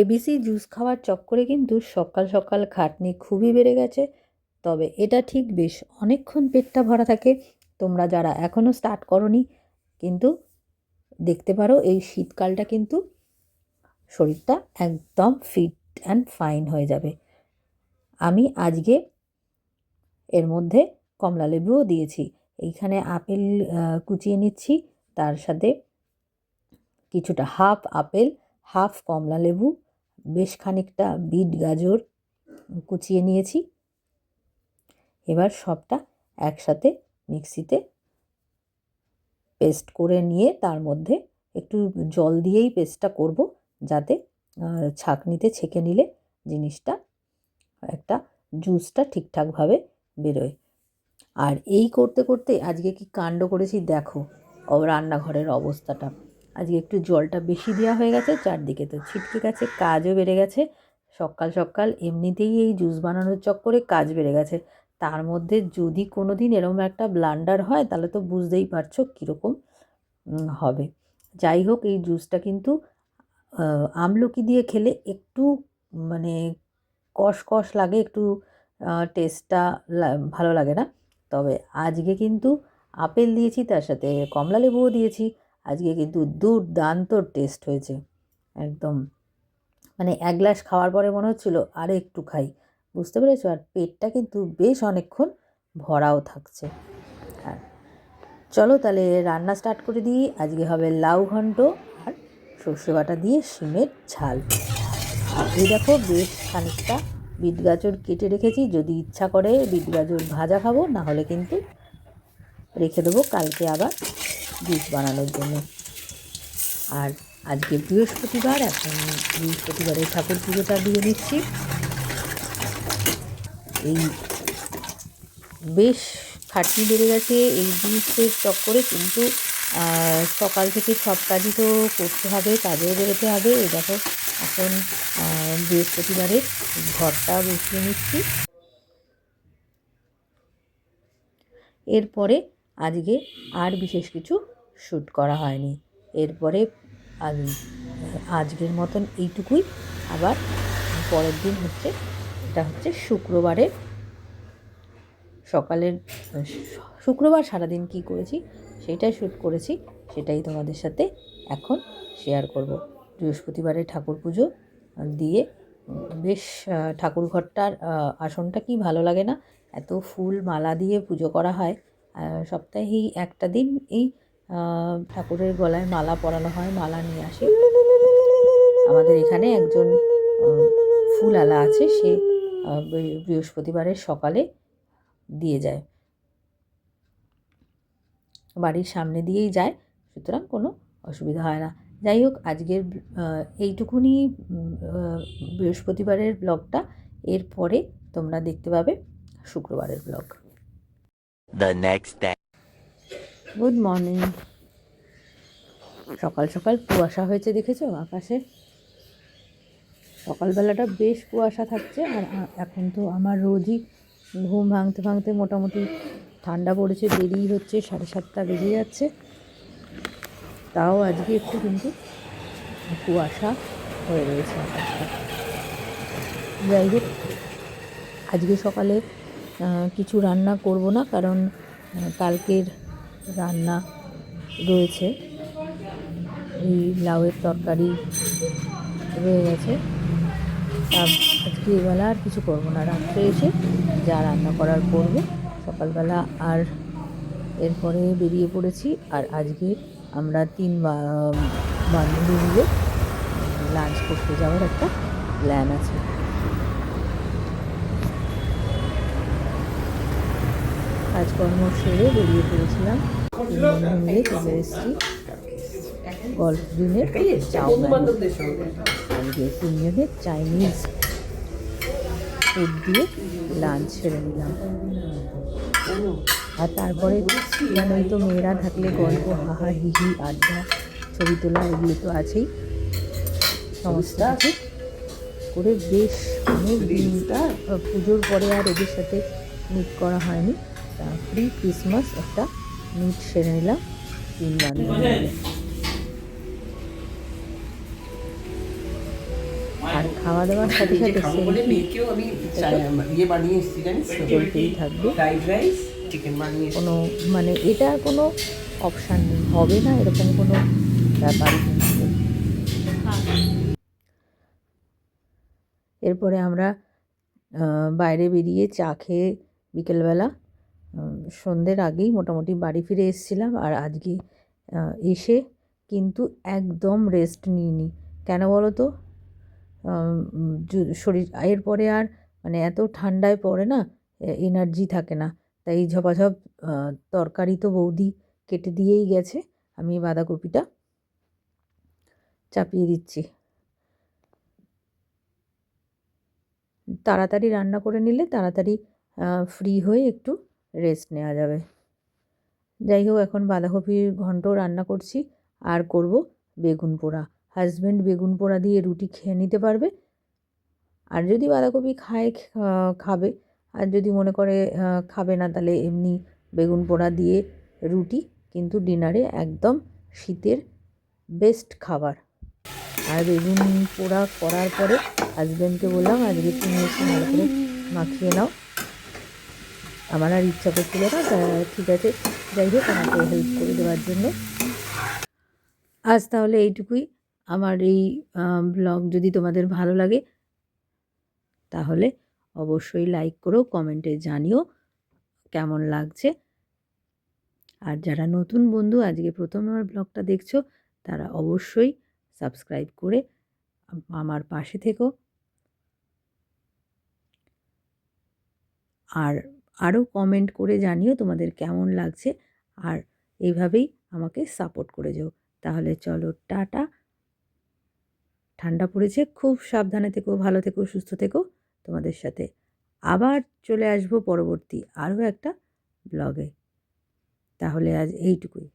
ABC juice খাওয়ার চক্করে কিন্তু সকাল সকাল খাটনি খুবই বেড়ে গেছে। তবে এটা ঠিক বেশ অনেকক্ষণ পেটটা ভরা থাকে। তোমরা যারা এখনও স্টার্ট করোনি কিন্তু দেখতে পারো, এই শীতকালটা কিন্তু শরীরটা একদম ফিট অ্যান্ড ফাইন হয়ে যাবে। আমি আজকে এর মধ্যে কমলা লেবুও দিয়েছি। এইখানে আপেল কুচিয়ে নিচ্ছি, তার সাথে কিছুটা হাফ আপেল, হাফ কমলা লেবু, বেশ খানিকটা বিট গাজর কুচিয়ে নিয়েছি। এবার সবটা একসাথে মিক্সিতে পেস্ট করে নিয়ে তার মধ্যে একটু জল দিয়েই পেস্টটা করব, যাতে ছাঁকনিতে ছেঁকে নিলে জিনিসটা একটা জুসটা ঠিকঠাকভাবে বেরোয়। আর এই করতে করতে আজকে কি কাণ্ড করেছি দেখো, রান্নাঘরের অবস্থাটা। আজকে একটু জলটা বেশি দেওয়া হয়ে গেছে, চারদিকে তো ছিটকে গেছে, কাজও বেড়ে গেছে। সকাল সকাল এমনিতেই এই জুস বানানোর চক্করে কাজ বেড়ে গেছে, তার মধ্যে যদি কোনো দিন এরকম একটা ব্লান্ডার হয় তাহলে তো বুঝতেই পারছো কীরকম হবে। যাই হোক, এই জুসটা কিন্তু আমলকি দিয়ে খেলে একটু মানে কষ লাগে, একটু টেস্টটা ভালো লাগে না। তবে আজকে কিন্তু আপেল দিয়েছি, তার সাথে কমলা লেবুও দিয়েছি। আজকে কিন্তু দুর্দান্ত টেস্ট হয়েছে একদম। মানে এক গ্লাস খাওয়ার পরে মনে হচ্ছিল আরে একটু খাই, বুঝতে পেরেছো? আর পেটটা কিন্তু বেশ অনেকক্ষণ ভরাও থাকছে। আর চলো তাহলে রান্না স্টার্ট করে দিই। আজকে হবে লাউ ঘন্ট আর সর্ষে বাটা দিয়ে শিমের ঝাল। আর এই দেখো, বেশ খানিকটা বিট গাজর কেটে রেখেছি, যদি ইচ্ছা করে বিট গাজর ভাজা খাবো, না হলে কিন্তু রেখে দেবো কালকে আবার জুস বানানোর জন্য। আর আজকে বৃহস্পতিবার, এখন বৃহস্পতিবারের ঠাকুর পুজোটা দিয়ে নিচ্ছি। এই বেশ খাটনি বেড়ে গেছে এই জুসের চক্করে, কিন্তু সকাল থেকে সব কাজই তো করতে হবে, কাজেও বেরোতে হবে। এই দেখো, এখন বৃহস্পতিবারে ঘরটা বসিয়ে নিচ্ছি। এরপরে আজকে আর বিশেষ কিছু শ্যুট করা হয়নি। এরপরে আজকের মতন এইটুকুই। আবার পরের দিন এটা হচ্ছে শুক্রবারের সকালের, শুক্রবার সারাদিন কি করেছি সেটাই শ্যুট করেছি, সেটাই তোমাদের সাথে এখন শেয়ার করব। বৃহস্পতিবারে ঠাকুর পুজো দিয়ে বেশ ঠাকুর ঘরটার আসনটা কি ভালো লাগে না, এত ফুল মালা দিয়ে পুজো করা হয়। সপ্তাহেই একটা দিন এই ঠাকুরের গলায় মালা পরানো হয়, মালা নিয়ে আসে। আমাদের এখানে একজন ফুলওয়ালা আছে, সে বৃহস্পতিবারের সকালে দিয়ে যায়, বাড়ির সামনে দিয়েই যায়, সুতরাং কোনো অসুবিধা হয় না। যাই হোক, আজকের এইটুকুনি বৃহস্পতিবারের ব্লগটা। এরপরে তোমরা দেখতে পাবে শুক্রবারের ব্লগ। Good morning. সকাল সকাল কুয়াশা হয়েছে, দেখেছো আকাশে? সকালবেলাটা বেশ কুয়াশা থাকছে। আর এখন তো আমার রোজই ঘুম ভাঙতে ভাঙতে মোটামুটি ঠান্ডা পড়েছে, দেরি হচ্ছে, 7:30 বেজে যাচ্ছে। তাও আজকে একটু কিন্তু কুয়াশা হয়ে রয়েছে আকাশটা। যাই হোক, আজকে সকালে কিছু রান্না করব না, কারণ কালকের রান্না রয়েছে। এই লাউয়ের তরকারি রয়ে গেছে, আজকে এবেলা আর কিছু করব না। রাত্রে এসে যা রান্না করার করব। সকালবেলা আর এরপরে বেরিয়ে পড়েছি। আর আজকে আমরা 3 বান্ধবী মিলে লাঞ্চ করতে যাওয়ার একটা প্ল্যান আছে। কাজকর্ম সেরে বেরিয়ে পড়েছিলাম, 3 বন্ধু মিলে চলে এসেছি গল্ফ গ্রিনের চাউমিন। আজকে 3 জনের চাইনিজ ফুড দিয়ে লাঞ্চ সেরে নিলাম। আর তারপরে জানোই তো, মেয়েরা থাকলে গল্প, হাহা হিহি, আড্ডা, ছবি তোলা, এগুলো তো আছেই। সমস্ত কিছু করে বেশ অনেক দিনটা পুজোর পরে আর এদের সাথে মিট করা হয়নি, তা প্রি ক্রিসমাস একটা মিট সেরে নিলাম 3 বান্ধবী মিলে। খাওয়া দাওয়ার সাথে নিজে সাথে খাবো বলে সেলফি মেয়েকেও আমি ইয়ে বানিয়ে এসেছি জানিস তো, চলতেই থাকবে। ফ্রাইড রাইস চিকেন বানিয়ে কোনো এসেছি। মানে এটা কোনো অপশান নেই, হবে না এরকম কোনো ব্যাপারই কিন্তু নেই। এরপরে আমরা বাইরে বেরিয়ে চা খেয়ে বিকেলবেলা সন্ধ্যের আগেই মোটামুটি বাড়ি ফিরে এসেছিলাম। আর আজকে এসে কিন্তু একদম রেস্ট নিইনি। কেন বলো তো? শরীর এরপরে আর মানে এত ঠান্ডায় পড়ে না, এনার্জি থাকে না। তাই ঝপাঝপ তরকারি তো বৌদি কেটে দিয়েই গেছে, আমি বাঁধাকপিটা চাপিয়ে দিচ্ছি। তাড়াতাড়ি রান্না করে নিলে তাড়াতাড়ি ফ্রি হয়ে একটু রেস্ট নেওয়া যাবে। যাই হোক, এখন বাঁধাকপির ঘন্ট রান্না করছি আর করব বেগুন পোড়া। হাজব্যান্ড বেগুন পোড়া দিয়ে রুটি খেয়ে নিতে পারবে, আর যদি বাঁধাকপি খায় খাবে, আর যদি মনে করে খাবে না তাহলে এমনি বেগুন পোড়া দিয়ে রুটি কিন্তু ডিনারে একদম শীতের বেস্ট খাবার। আর বেগুন পোড়া করার পরে হাজব্যান্ডকে বললাম আজকে তুমি একটু ভালো করে মাখিয়ে নাও, আমার আর ইচ্ছা করছিল না। ঠিক আছে, যাই হোক আমাকে হেল্প করে দেওয়ার জন্য। আজ তাহলে এইটুকুই। আমার এই ব্লগ যদি তোমাদের ভালো লাগে তাহলে অবশ্যই লাইক করো, কমেন্টে জানিও কেমন লাগছে। আর যারা নতুন বন্ধু আজকে প্রথম আমার ব্লগটা দেখছো তারা অবশ্যই সাবস্ক্রাইব করে আমার পাশে থেকো। আর আরও কমেন্ট করে জানিও তোমাদের কেমন লাগছে, আর এইভাবেই আমাকে সাপোর্ট করে যাও। তাহলে চলো, টাটা। ঠান্ডা পড়েছে, খুব সাবধানে থেকো, ভালো থেকো, সুস্থ থেকো। তোমাদের সাথে আবার চলে আসবো পরবর্তী আরও একটা ব্লগে। তাহলে আজ এইটুকুই।